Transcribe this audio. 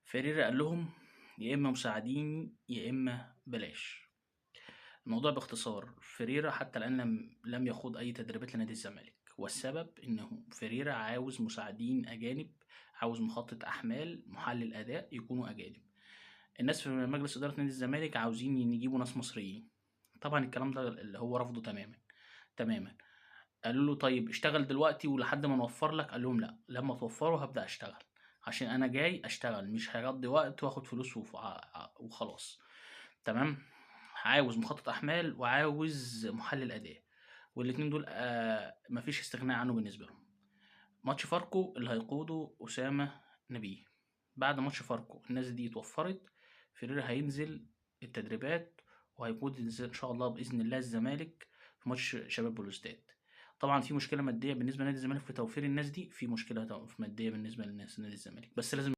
فيريرا قال لهم يا إما مساعدين يا إما بلاش. الموضوع باختصار، فيريرا حتى الآن لم يخوض أي تدريبات لنادي الزمالك، والسبب إنه فيريرا عاوز مساعدين أجانب، عاوز مخطط أحمال، محلل أداء يكونوا أجانب. الناس في مجلس إدارة نادي الزمالك عاوزين يجيبوا ناس مصريين. طبعا الكلام ده اللي هو رفضه تماما تماما. قالوا له طيب اشتغل دلوقتي ولحد ما نوفر لك، قال لهم لا، لما توفروا هبدأ اشتغل، عشان انا جاي اشتغل مش هقضي وقت واخد فلوس وخلاص. تمام. عاوز مخطط احمال وعاوز محلل اداء، والاتنين دول مفيش استغناء عنه بالنسبه لهم. ماتش فاركو اللي هيقوده اسامه نبيه. بعد ماتش فاركو الناس دي اتوفرت، فيريرا هينزل التدريبات وهيقود ان شاء الله باذن الله الزمالك في ماتش شباب بلوزداد. طبعا في مشكله ماديه بالنسبه لنادي الزمالك في توفير الناس دي، في مشكله ماديه بالنسبه للناس نادي الزمالك، بس لازم